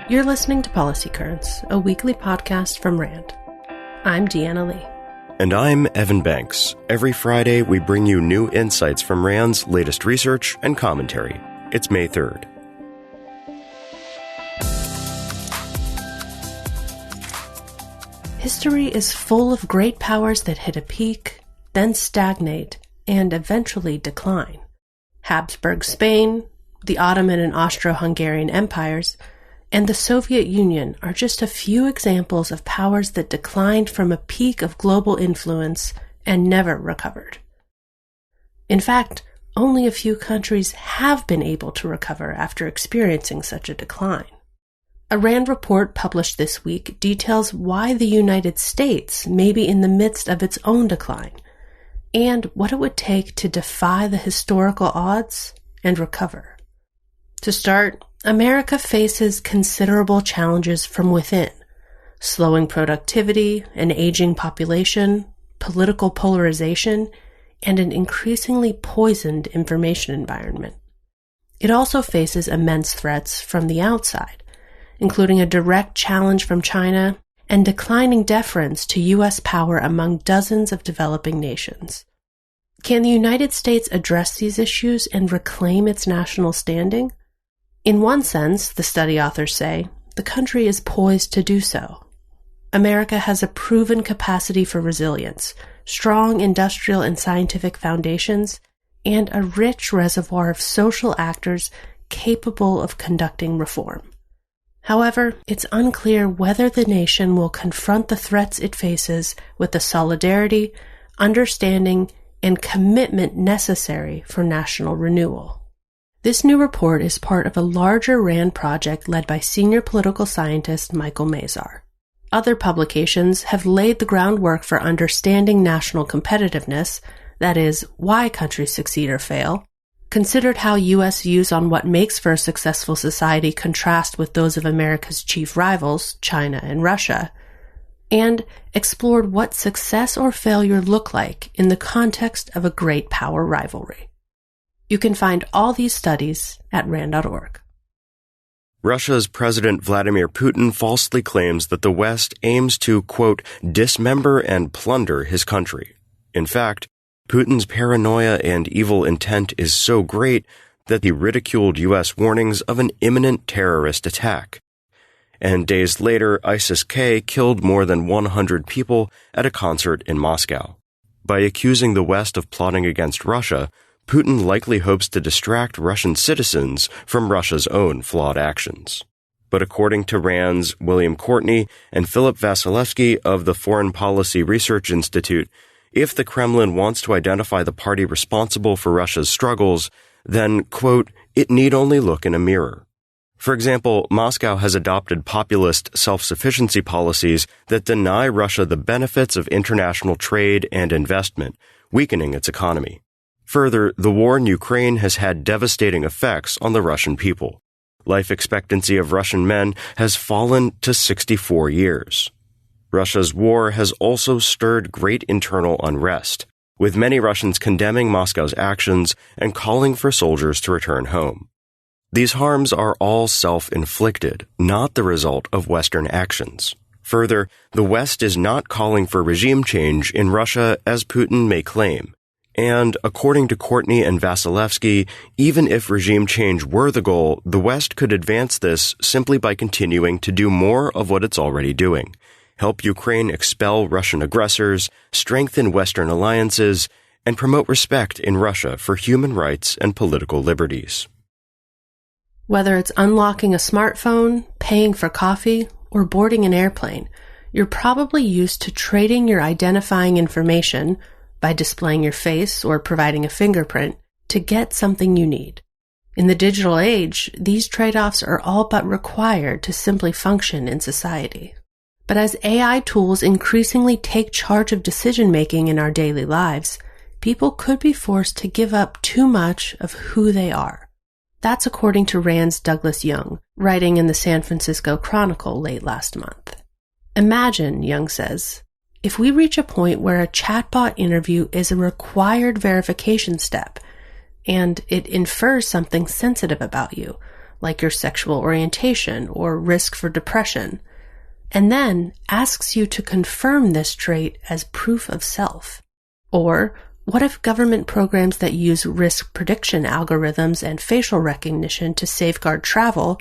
You're listening to Policy Currents, a weekly podcast from RAND. I'm Deanna Lee. And I'm Evan Banks. Every Friday, we bring you new insights from RAND's latest research and commentary. It's May 3rd. History is full of great powers that hit a peak, then stagnate, and eventually decline. Habsburg Spain, the Ottoman and Austro-Hungarian empires, and the Soviet Union are just a few examples of powers that declined from a peak of global influence and never recovered. In fact, only a few countries have been able to recover after experiencing such a decline. A RAND report published this week details why the United States may be in the midst of its own decline, and what it would take to defy the historical odds and recover. To start, America faces considerable challenges from within: slowing productivity, an aging population, political polarization, and an increasingly poisoned information environment. It also faces immense threats from the outside, including a direct challenge from China and declining deference to U.S. power among dozens of developing nations. Can the United States address these issues and reclaim its national standing? In one sense, the study authors say, the country is poised to do so. America has a proven capacity for resilience, strong industrial and scientific foundations, and a rich reservoir of social actors capable of conducting reform. However, it's unclear whether the nation will confront the threats it faces with the solidarity, understanding, and commitment necessary for national renewal. This new report is part of a larger RAND project led by senior political scientist Michael Mazar. Other publications have laid the groundwork for understanding national competitiveness, that is, why countries succeed or fail, considered how U.S. views on what makes for a successful society contrast with those of America's chief rivals, China and Russia, and explored what success or failure look like in the context of a great power rivalry. You can find all these studies at RAND.org. Russia's President Vladimir Putin falsely claims that the West aims to, quote, dismember and plunder his country. In fact, Putin's paranoia and evil intent is so great that he ridiculed U.S. warnings of an imminent terrorist attack. And days later, ISIS-K killed more than 100 people at a concert in Moscow. By accusing the West of plotting against Russia, Putin likely hopes to distract Russian citizens from Russia's own flawed actions. But according to RAND's William Courtney and Philip Vasilevsky of the Foreign Policy Research Institute, if the Kremlin wants to identify the party responsible for Russia's struggles, then, quote, it need only look in a mirror. For example, Moscow has adopted populist self-sufficiency policies that deny Russia the benefits of international trade and investment, weakening its economy. Further, the war in Ukraine has had devastating effects on the Russian people. Life expectancy of Russian men has fallen to 64 years. Russia's war has also stirred great internal unrest, with many Russians condemning Moscow's actions and calling for soldiers to return home. These harms are all self-inflicted, not the result of Western actions. Further, the West is not calling for regime change in Russia as Putin may claim. And, according to Courtney and Vasilevsky, even if regime change were the goal, the West could advance this simply by continuing to do more of what it's already doing: help Ukraine expel Russian aggressors, strengthen Western alliances, and promote respect in Russia for human rights and political liberties. Whether it's unlocking a smartphone, paying for coffee, or boarding an airplane, you're probably used to trading your identifying information by displaying your face or providing a fingerprint to get something you need. In the digital age, these trade-offs are all but required to simply function in society. But as AI tools increasingly take charge of decision-making in our daily lives, people could be forced to give up too much of who they are. That's according to RAND's Douglas Young, writing in the San Francisco Chronicle late last month. Imagine, Young says, if we reach a point where a chatbot interview is a required verification step, and it infers something sensitive about you, like your sexual orientation or risk for depression, and then asks you to confirm this trait as proof of self? Or what if government programs that use risk prediction algorithms and facial recognition to safeguard travel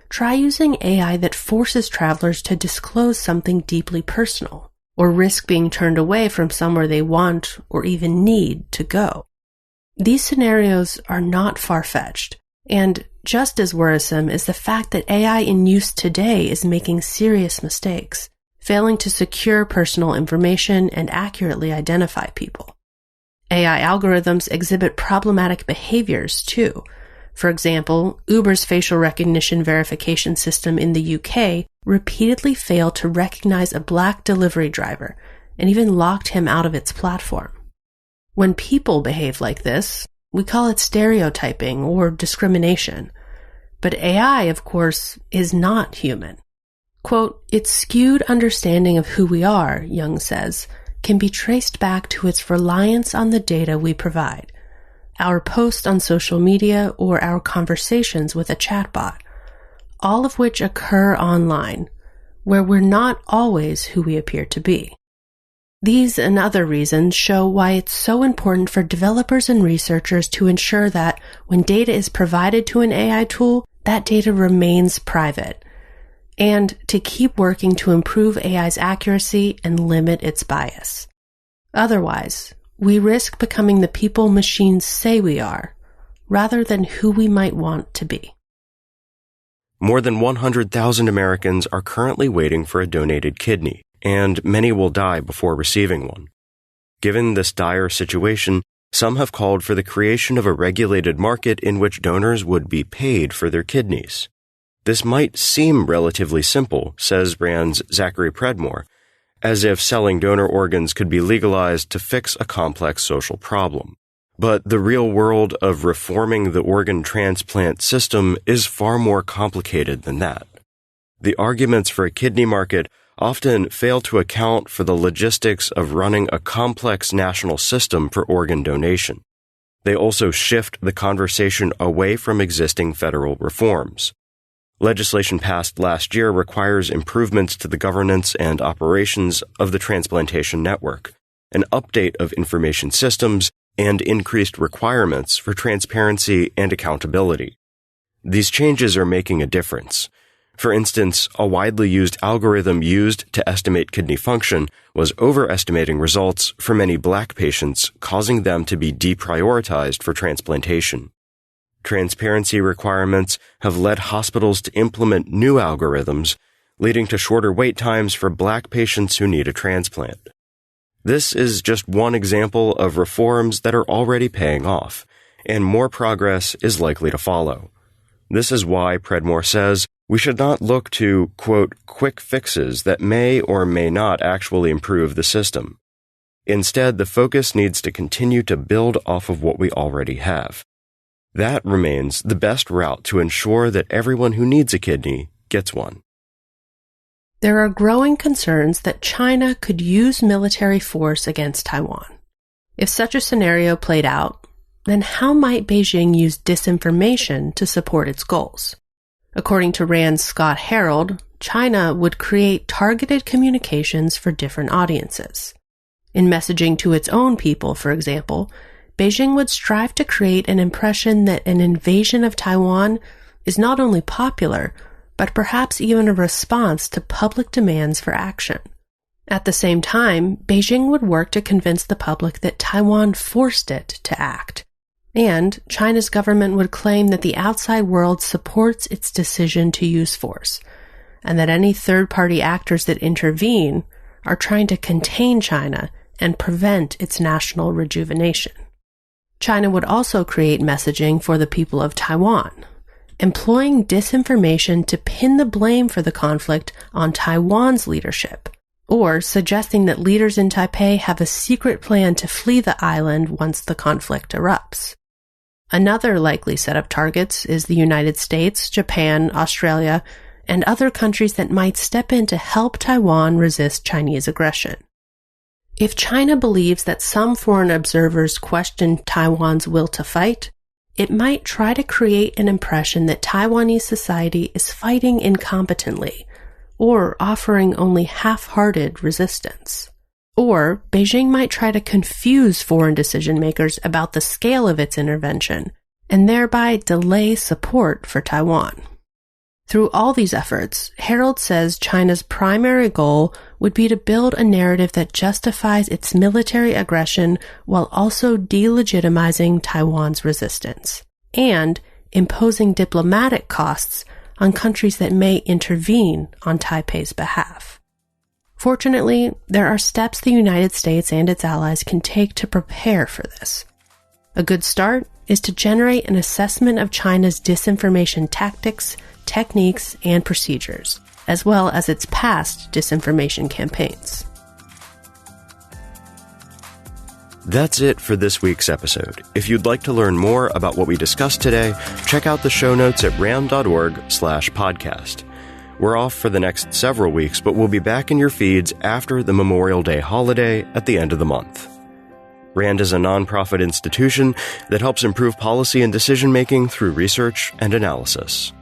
try using AI that forces travelers to disclose something deeply personal, or risk being turned away from somewhere they want or even need to go? These scenarios are not far-fetched, and just as worrisome is the fact that AI in use today is making serious mistakes, failing to secure personal information and accurately identify people. AI algorithms exhibit problematic behaviors too. For example, Uber's facial recognition verification system in the UK repeatedly failed to recognize a black delivery driver and even locked him out of its platform. When people behave like this, we call it stereotyping or discrimination. But AI, of course, is not human. Quote, "Its skewed understanding of who we are," Young says, "can be traced back to its reliance on the data we provide, our posts on social media or our conversations with a chatbot, all of which occur online, where we're not always who we appear to be." These and other reasons show why it's so important for developers and researchers to ensure that when data is provided to an AI tool, that data remains private, and to keep working to improve AI's accuracy and limit its bias. Otherwise, we risk becoming the people machines say we are, rather than who we might want to be. More than 100,000 Americans are currently waiting for a donated kidney, and many will die before receiving one. Given this dire situation, some have called for the creation of a regulated market in which donors would be paid for their kidneys. This might seem relatively simple, says RAND's Zachary Predmore, as if selling donor organs could be legalized to fix a complex social problem. But the real world of reforming the organ transplant system is far more complicated than that. The arguments for a kidney market often fail to account for the logistics of running a complex national system for organ donation. They also shift the conversation away from existing federal reforms. Legislation passed last year requires improvements to the governance and operations of the transplantation network, an update of information systems, and increased requirements for transparency and accountability. These changes are making a difference. For instance, a widely used algorithm used to estimate kidney function was overestimating results for many Black patients, causing them to be deprioritized for transplantation. Transparency requirements have led hospitals to implement new algorithms, leading to shorter wait times for Black patients who need a transplant. This is just one example of reforms that are already paying off, and more progress is likely to follow. This is why, Predmore says, we should not look to, quote, quick fixes that may or may not actually improve the system. Instead, the focus needs to continue to build off of what we already have. That remains the best route to ensure that everyone who needs a kidney gets one. There are growing concerns that China could use military force against Taiwan. If such a scenario played out, then how might Beijing use disinformation to support its goals? According to RAND's Scott Harold, China would create targeted communications for different audiences. In messaging to its own people, for example, Beijing would strive to create an impression that an invasion of Taiwan is not only popular, but perhaps even a response to public demands for action. At the same time, Beijing would work to convince the public that Taiwan forced it to act. And China's government would claim that the outside world supports its decision to use force, and that any third-party actors that intervene are trying to contain China and prevent its national rejuvenation. China would also create messaging for the people of Taiwan, employing disinformation to pin the blame for the conflict on Taiwan's leadership, or suggesting that leaders in Taipei have a secret plan to flee the island once the conflict erupts. Another likely set of targets is the United States, Japan, Australia, and other countries that might step in to help Taiwan resist Chinese aggression. If China believes that some foreign observers question Taiwan's will to fight, it might try to create an impression that Taiwanese society is fighting incompetently or offering only half-hearted resistance. Or Beijing might try to confuse foreign decision-makers about the scale of its intervention and thereby delay support for Taiwan. Through all these efforts, Harold says China's primary goal would be to build a narrative that justifies its military aggression while also delegitimizing Taiwan's resistance, and imposing diplomatic costs on countries that may intervene on Taipei's behalf. Fortunately, there are steps the United States and its allies can take to prepare for this. A good start is to generate an assessment of China's disinformation tactics, techniques, and procedures, as well as its past disinformation campaigns. That's it for this week's episode. If you'd like to learn more about what we discussed today, check out the show notes at ram.org/podcast. We're off for the next several weeks, but we'll be back in your feeds after the Memorial Day holiday at the end of the month. RAND is a nonprofit institution that helps improve policy and decision-making through research and analysis.